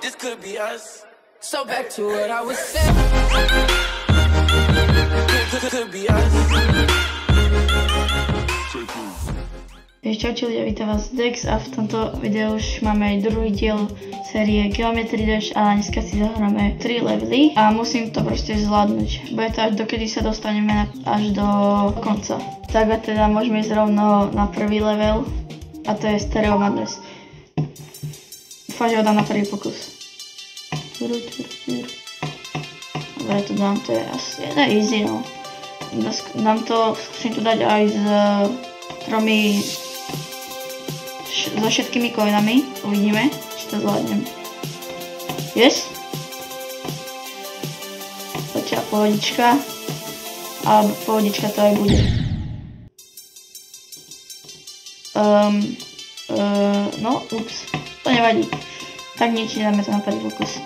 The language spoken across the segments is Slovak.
this could be us. So back to what I was saying. Could be us. Čaute ľudia, vítam vás Dex a v tomto videu už máme aj druhý diel série Geometry Dash a dneska si zahráme 3 levely a musím to proste zvládnuť. Bude to až dokedy sa dostaneme až do konca. Tak a teda môžeme ísť rovno na prvý level a to je Stereo Madness. Dúfam, že ho dám na prvý pokus. Dobre, to dám, to je asi easy, no. Dám to, skúsim to dať aj s tromi so všetkými coinami, uvidíme, či to zvládnem. Yes? Zatiaľ pohodička, alebo pohodička to aj bude. No, ups, to nevadí. Tak nič, dáme to na prvý fokus.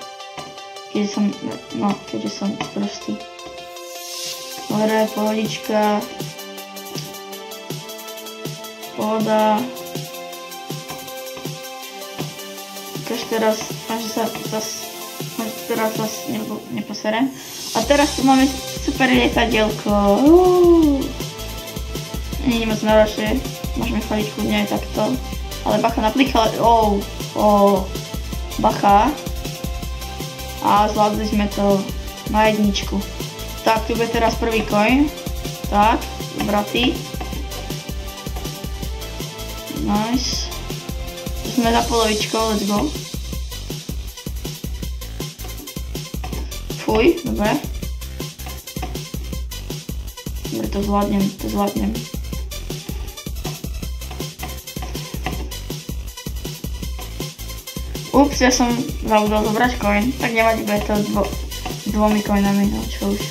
Keďže som prostý. Dobre, pohodička. Pohoda. Až teraz, teraz zase neposerem. A teraz tu máme super lietadielko. Nie je moc náročné, môžeme chváliť kľudne aj takto. Ale bacha na plych, ale bacha. A zvládli sme to na jedničku. Tak, tu bude teraz prvý coin. Tak, vratý. Nice. Sme za polovičkou, let's go. Fuj, dobre. Dobre, to zvládnem. Ups, ja som zabudol zobrať coin, tak nevadí, bude to dvomi coinami, no čo už.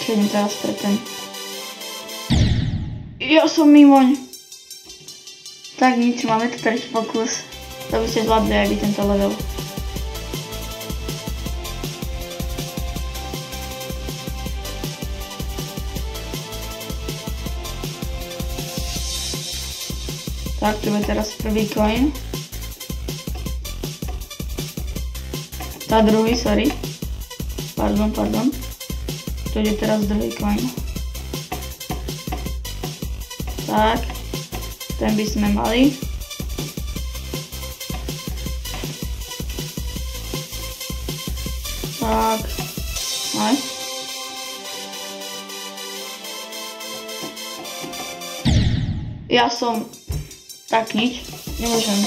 Čo idem teraz pre ten. Ja som mimoň. Tak nič, máme tu tretí pokus. To by ste zvládli aj vy tento level. Tak, tu bude teraz prvý coin. Tá druhý, sorry. Pardon. Tu ide teraz druhý coin. Tak, ten by sme mali. Tak, nice. Ja som... Tak nič, nemôžem.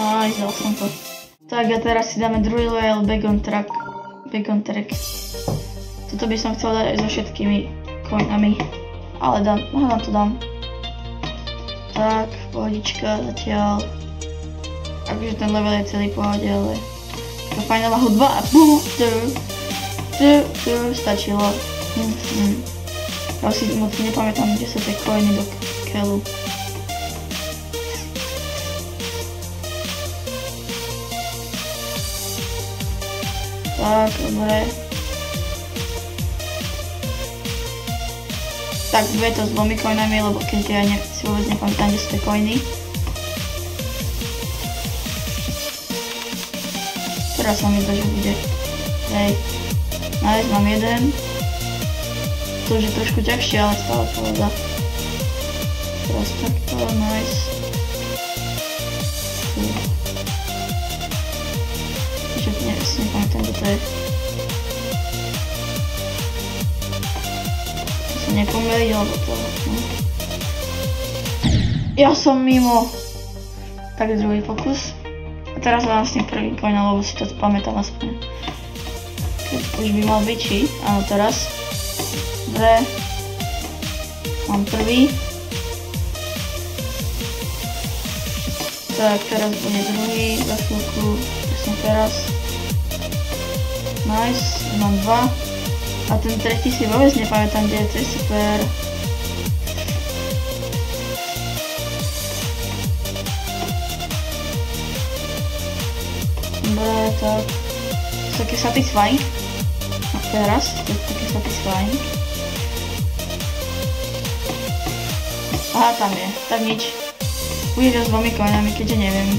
Aj, vzal som to. Tak a teraz si dáme druhý level Back on Track. Toto by som chcel dať aj so všetkými coinami, ale hádam to dám. Tak, pohodička zatiaľ. Takže ten level je celý pohode, ale to fajnová hudba. Stačilo. Ja si moc nepamätám, kde sú tie coiny do keľu. Tak, dobre. Tak, bude to s dvomi coinami, lebo keďže ja si vôbec nepamätám, kde sú tie coiny. Teraz som videl, že bude. Hej. Nice, mám jeden. To už je trošku ťažšie, ale stále pohoda. Teraz takto, nice. Že si nepamätám, kde to je. To sa nepomelí, alebo to... Ja som mimo. Tak druhý pokus. A teraz vám s tým prvý coin, lebo si to pamätám aspoň. Už by mal byť, či? Áno, teraz. Dobre. Mám prvý. Tak, teraz bude druhý, za chvíľku, presne teraz. Nice, mám dva. A ten tretí si vôbec nepamätám, kde je, to je super. Dobre, tak. To je také satisfying. A teraz, to je také satisfying. Aha, tam je, tak nič. Budeš s 2 coinami, keďže neviem.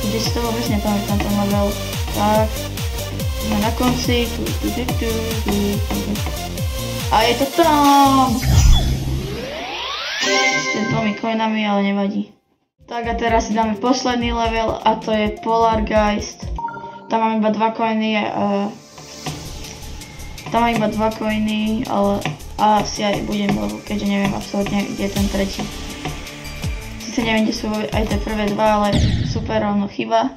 Keďže si to vôbec nepamätám ten level. Tak, sme na konci. A je to tam! S 2 coinami, ale nevadí. Tak a teraz si dáme posledný level a to je Polargeist. Tam mám iba 2 coiny ale asi aj budem, lebo keďže neviem absolútne, kde je ten tretí. Sice neviem, kde sú aj tie prvé 2, ale super rovno chyba.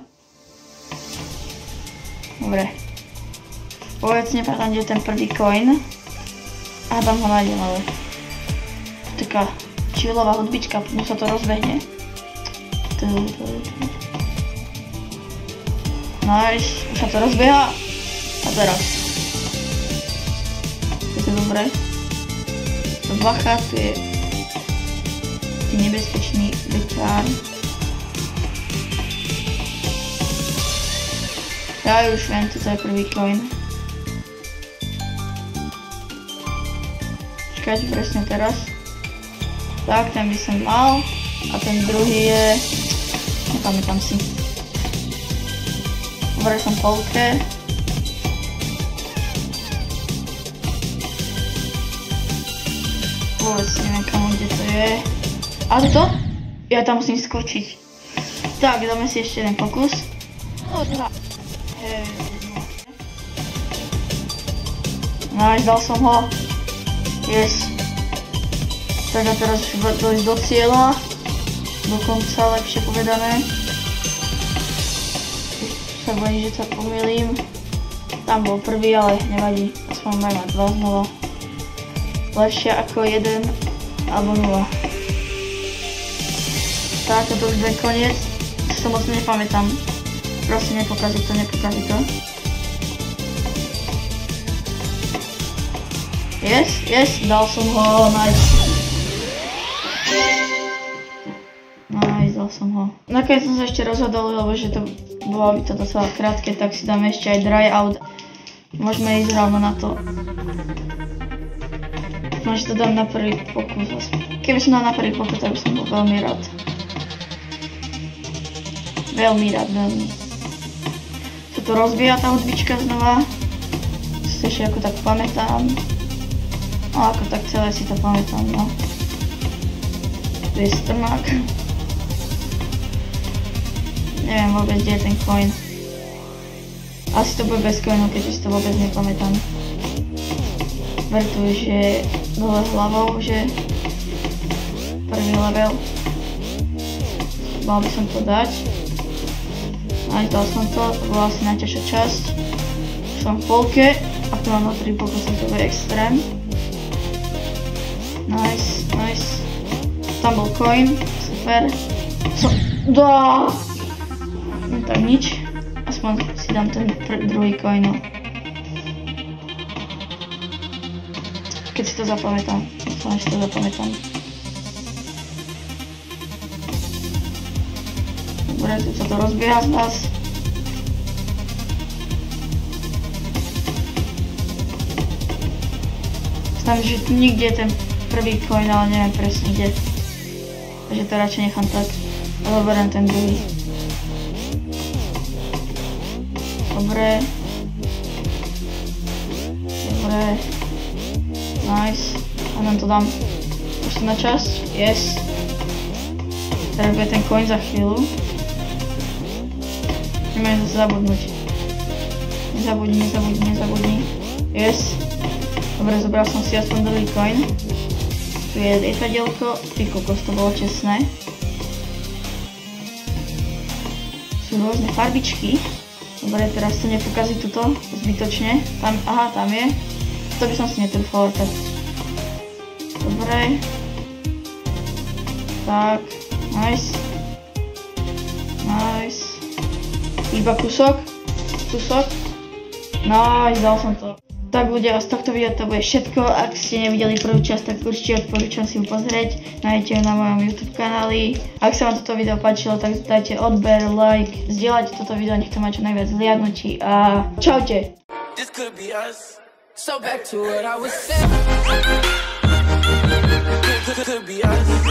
Dobre. Povedz, nepamätám, kde je ten prvý coin. A tam ho nájdem, ale taká chillová hudbička, mu sa to rozbehne. Nice, už sa to rozbieha. A teraz. Je to dobré. Bacha, tu je nebezpečný veťár. Ja už viem, toto je prvý coin. Čakajte presne teraz. Tak, ten by som mal. A ten druhý je... nepamätám si. Dobre, som polke. Vôbec neviem kamo, kde to je. A toto? Ja tam musím skočiť. Tak, dáme si ešte jeden pokus. Nice, dal som ho. Yes. Tak a teraz už dojsť do cieľa. Dokonca, lepšie povedané. Sa bojím, že sa pomýlim. Tam bol prvý, ale nevadí. Aspoň majú mať 2 znova. Lepšie ako 1 alebo 0. Tak, toto už bude koniec. To sa moc nepamätám. Prosím, nepokazí to, nepokazí to. Yes, dal som ho, nice. Nice, dal som ho. Nakoniec som sa ešte rozhodol, lebo že to bolo by to docela krátke, tak si dáme ešte aj dry out. Môžeme ísť rovno na to. Možno to dám na prvý pokus. Keby som dal na prvý pokus, tak by som bol veľmi rád. Veľmi rád. Sa to rozbíja tá hudbička znova. Si ešte ako tak pamätám. No ako tak celé si to pamätám, no. Tu je strmák. Neviem vôbec, kde je ten coin. Asi to bude bez coinu, keďže si to vôbec nepamätám. Vertuj, že dole hlavou, že prvý level. Mal by som to dať. Aj dal som to, to bola asi najťažšia časť. Som v polke, a tu mám na 3 pokusy, to bude extrém. Nice, nice. Tam bol coin, super. Co? Dá! No tak nič. Aspoň si dám ten druhý coin. Keď si to zapamätám. Dúfam, že to zapamätám. Dobre, tu sa to rozbieha z nás. Znám, že tu nikde je ten prvý coin, ale neviem presne kde. Takže to radšej nechám tak. A zoberiem ten druhý. Dobre. Dobre. Nice. A nám to dám posledná časť. Yes. Teraz bude ten coin za chvíľu. Nemôžem zase zabudnúť. Nezabudni. Yes. Dobre, zobral som si aspoň druhý coin. Tu je lietadielko. Ty kokos, to bolo čestné. Sú rôzne farbičky. Dobre, teraz to nepokazí tuto zbytočne. Tam, aha, tam je. To by som si netrúfal, tak. Dobre. Tak, nice. Nice. Iba kusok. Nice, dal som to. Tak ľudia, z tohto videa to bude všetko. Ak ste nevideli prvú časť, tak určite odporúčam si ju pozrieť. Nájdete ju na mojom YouTube kanáli. Ak sa vám toto video páčilo, tak dajte odber, like, zdieľajte toto video, nech to má čo najviac zliadnutí a čaute. So back to what I was saying. could be us.